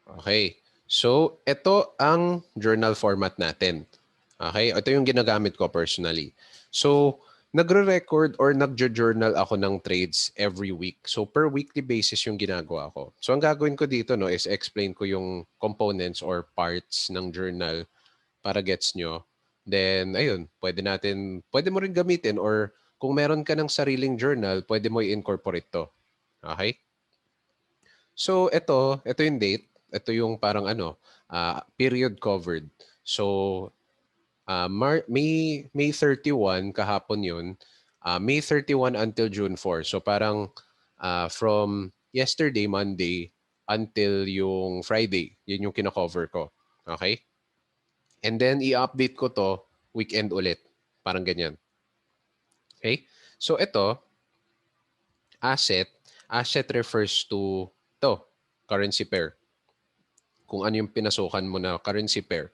Okay. So, ito ang journal format natin. Okay? Ito yung ginagamit ko personally. So, nagre-record or nagjo-journal ako ng trades every week. So, per weekly basis yung ginagawa ko. So, ang gagawin ko dito no, is explain ko yung components or parts ng journal para gets nyo. Then, ayun, pwede mo rin gamitin or kung meron ka ng sariling journal, pwede mo i-incorporate to. Okay? So ito yung date. Ito yung parang period covered. So May 31 kahapon yun. May 31 until June 4. So parang from yesterday, Monday, until yung Friday. Yun yung kina-cover ko. Okay? And then i-update ko to weekend ulit. Parang ganyan. Okay? So ito, asset. Asset refers to currency pair. Kung ano yung pinasukan mo na currency pair.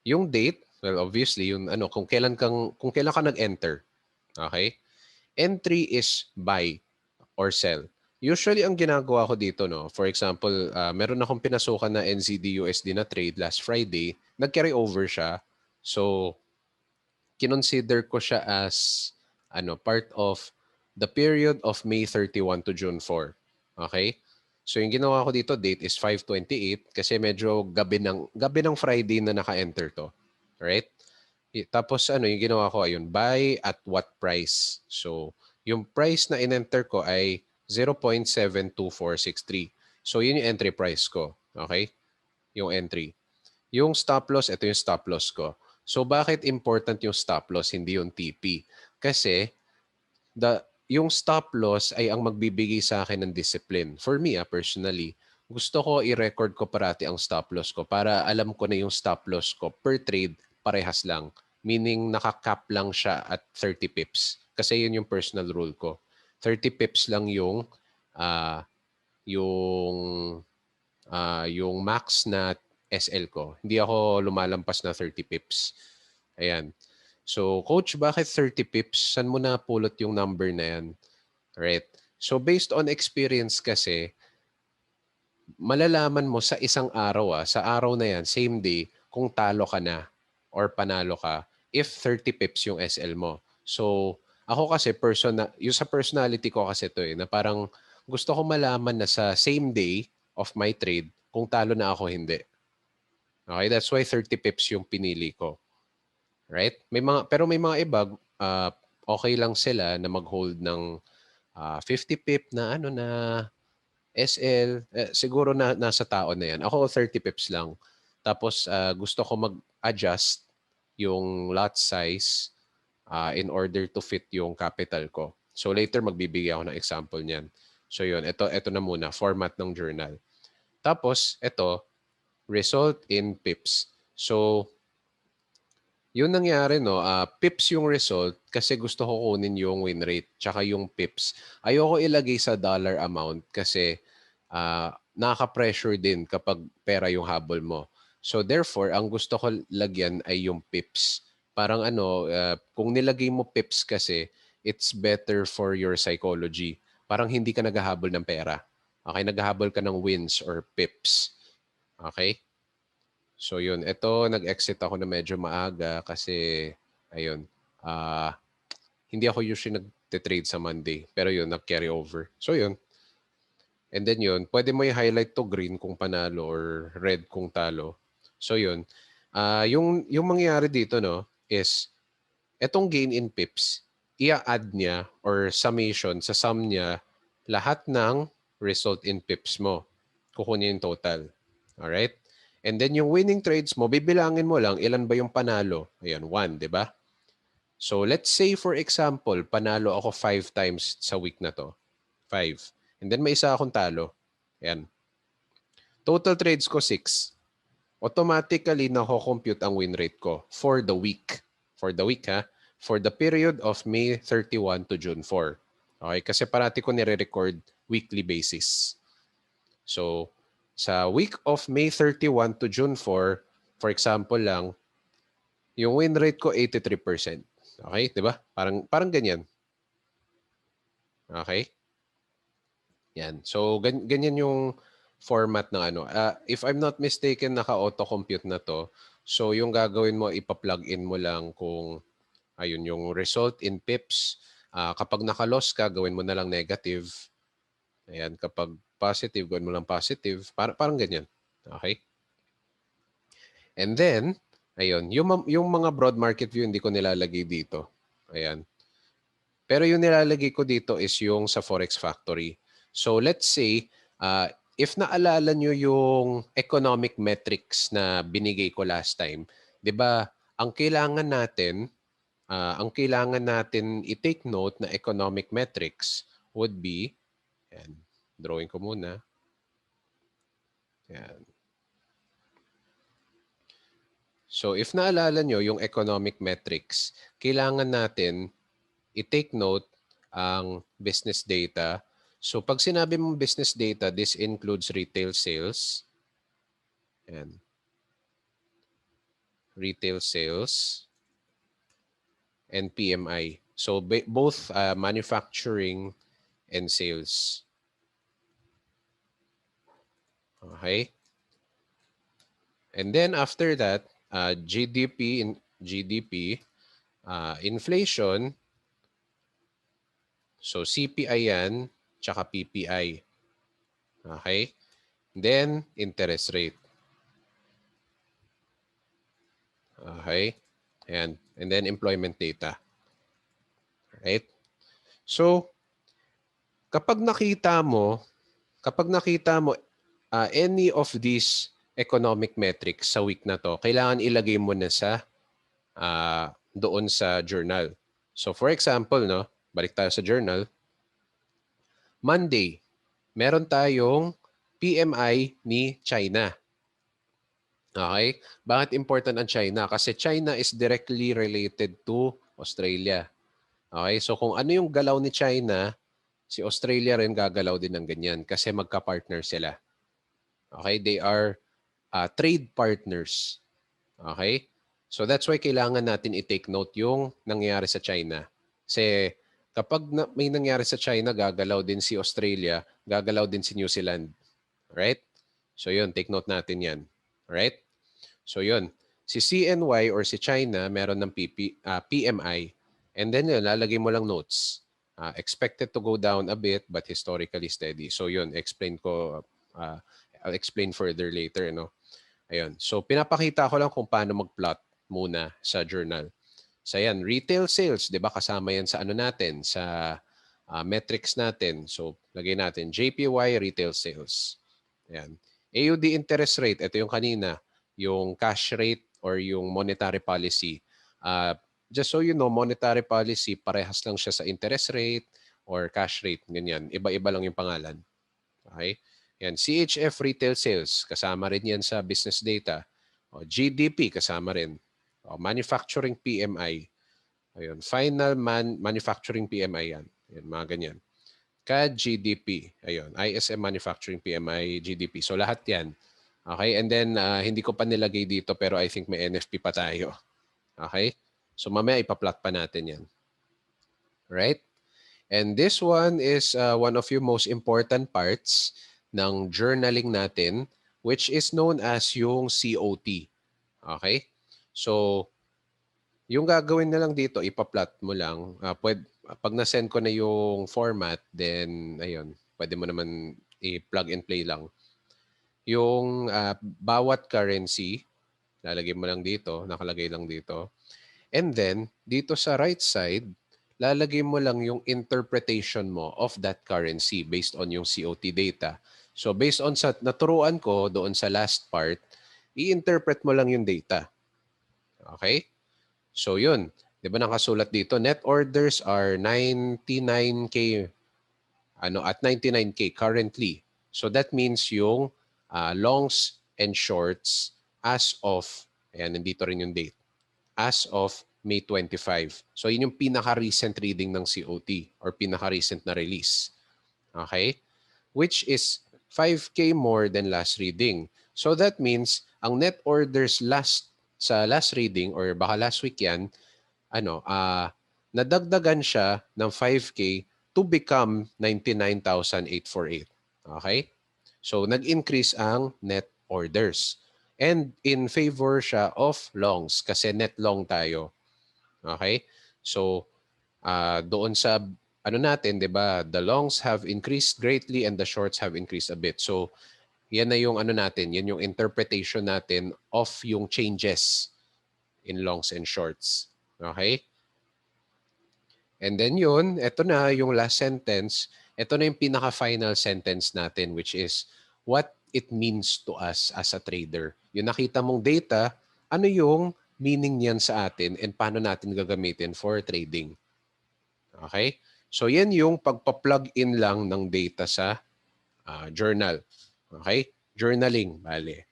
Yung date, well obviously yung kung kailan ka nag-enter. Okay? Entry is buy or sell. Usually ang ginagawa ko dito no, for example, meron akong pinasukan na NZD USD na trade last Friday, nag-carry over siya. So kinonsider ko siya as part of the period of May 31 to June 4. Okay? So yung ginawa ko dito date is 5/28 kasi medyo gabi ng Friday na naka-enter to. Right? Tapos yung ginawa ko ayun, buy at what price. So yung price na in-enter ko ay 0.72463. So yun yung entry price ko. Okay? Yung entry. Yung stop loss, ito yung stop loss ko. So bakit important yung stop loss, hindi yung TP? Kasi yung stop loss ay ang magbibigay sa akin ng discipline. For me, personally, gusto ko i-record ko parati ang stop loss ko para alam ko na yung stop loss ko per trade parehas lang. Meaning nakakap lang siya at 30 pips. Kasi yun yung personal rule ko. 30 pips lang uh, yung yung max na SL ko. Hindi ako lumalampas na 30 pips. Ayan. So, coach, bakit 30 pips? Saan mo napulot yung number na yan? Right? So, based on experience kasi, malalaman mo sa isang araw, sa araw na yan, same day, kung talo ka na or panalo ka if 30 pips yung SL mo. So, ako kasi, yung sa personality ko kasi to na parang gusto ko malaman na sa same day of my trade kung talo na ako hindi. Okay, that's why 30 pips yung pinili ko. Right? Pero may mga iba, okay lang sila na mag-hold ng 50 pip na SL. Siguro nasa tao na yan. Ako 30 pips lang. Tapos gusto ko mag-adjust yung lot size in order to fit yung capital ko. So later magbibigay ako ng example niyan. So yun, ito na muna, format ng journal. Tapos ito, result in pips. So yun nangyari no, pips yung result kasi gusto ko kunin yung win rate tsaka yung pips. Ayoko ilagay sa dollar amount kasi nakaka-pressure din kapag pera yung habol mo. So therefore, ang gusto ko lagyan ay yung pips. Parang kung nilagay mo pips kasi, it's better for your psychology. Parang hindi ka naghahabol ng pera. Okay, naghahabol ka ng wins or pips. Okay? So yun, ito nag-exit ako na medyo maaga kasi ayun, hindi ako usually nag-trade sa Monday. Pero yun, nag-carry over. So yun. And then yun, pwede mo i-highlight to green kung panalo or red kung talo. So yun. Yung mangyayari dito no is etong gain in pips, i-add niya or summation sa sum niya lahat ng result in pips mo. Kukunin yung total. Alright? And then yung winning trades mo, bibilangin mo lang ilan ba yung panalo. Ayan, 1, di ba? So let's say for example, panalo ako 5 times sa week na to. 5. And then may isa akong talo. Ayan. Total trades ko 6. Automatically nako-compute ang win rate ko for the week. For the week ha. For the period of May 31 to June 4. Okay, kasi parati ko nire-record weekly basis. So, sa week of May 31 to June 4, for example lang, yung win rate ko 83%. Okay, 'di ba? Parang ganyan. Okay? Yan. So ganyan yung format ng ano. If I'm not mistaken, naka-auto-compute na to. So yung gagawin mo, ipa-plug in mo lang kung ayun yung result in pips. Kapag naka-loss ka, gawin mo na lang negative. Ayan, kapag positive, gawin mo lang positive. Parang ganyan. Okay? And then, ayun, yung mga broad market view, hindi ko nilalagay dito. Ayan. Pero yung nilalagay ko dito is yung sa Forex Factory. So let's say, if naalala nyo yung economic metrics na binigay ko last time, 'di ba? Ang kailangan natin i-take note na economic metrics would be, yan, drawing ko muna. Yan. So if naalala nyo yung economic metrics, kailangan natin i-take note ang business data. So pag sinabi mong business data, this includes retail sales. Yan. Retail sales and PMI. So both manufacturing and sales. Okay? And then after that, GDP, inflation, so CPI yan, tsaka PPI. Okay? Then, interest rate. Okay? And then employment data. Right? So, kapag nakita mo any of these economic metrics sa week na to, kailangan ilagay mo na sa doon sa journal. So for example, no, balik tayo sa journal. Monday, meron tayong PMI ni China. Okay? Bakit important ang China? Kasi China is directly related to Australia. Okay? So kung ano yung galaw ni China, si Australia rin gagalaw din ng ganyan kasi magka-partner sila. Okay? They are trade partners. Okay? So that's why kailangan natin i-take note yung nangyayari sa China. Kasi kapag may nangyari sa China, gagalaw din si Australia, gagalaw din si New Zealand. Right? So yun, take note natin yan. Right? So yun, si CNY or si China, meron ng PMI. And then yun, lalagay mo lang notes. Expected to go down a bit but historically steady. So yun, I'll explain further later. No? Ayun. So pinapakita ko lang kung paano mag-plot muna sa journal. So yan, retail sales, 'di ba? Kasama yan sa ano natin, sa metrics natin. So lagay natin JPY retail sales. Ayan. AUD interest rate, ito yung kanina, yung cash rate or yung monetary policy. Just so you know, monetary policy, parehas lang siya sa interest rate or cash rate. Ganyan. Iba-iba lang yung pangalan. Okay? Yan. CHF retail sales, kasama rin yan sa business data. O, GDP, kasama rin. O, manufacturing PMI. Ayun. Final manufacturing PMI yan. Yan, mga ganyan. CAD GDP. Ayun. ISM manufacturing PMI GDP. So lahat yan. Okay? And then, hindi ko pa nilagay dito pero I think may NFP pa tayo. Okay? So mamaya ipa-plot pa natin yan. Right? And this one is one of your most important parts ng journaling natin, which is known as yung COT. Okay? So, yung gagawin na lang dito, ipa-plot mo lang. Pag na-send ko na yung format, then, ayun, pwede mo naman i-plug and play lang. Yung bawat currency, lalagay mo lang dito, nakalagay lang dito. And then, dito sa right side, lalagay mo lang yung interpretation mo of that currency based on yung COT data. So based on sa naturuan ko doon sa last part, i-interpret mo lang yung data. Okay? So yun. Di ba nakasulat dito, net orders are 99K, at 99K currently. So that means yung longs and shorts as of, ayan, nandito rin yung date, as of May 25. So yun yung pinaka-recent reading ng COT or pinaka-recent na release. Okay? Which is 5K more than last reading. So that means ang net orders sa last reading or baka last week yan, nadagdagan siya ng 5K to become 99,848. Okay? So, nag-increase ang net orders. And in favor siya of longs kasi net long tayo. Okay? So, doon sa ano natin, 'di ba? The longs have increased greatly and the shorts have increased a bit. So, yan na yung ano natin, yan yung interpretation natin of yung changes in longs and shorts. Okay? And then yun, ito na yung last sentence. Ito na yung pinaka-final sentence natin which is what it means to us as a trader. Yung nakita mong data, ano yung meaning niyan sa atin and paano natin gagamitin for trading. Okay? So yan yung pagpa-plug in lang ng data sa journal. Okay? Journaling, bale.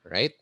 Right?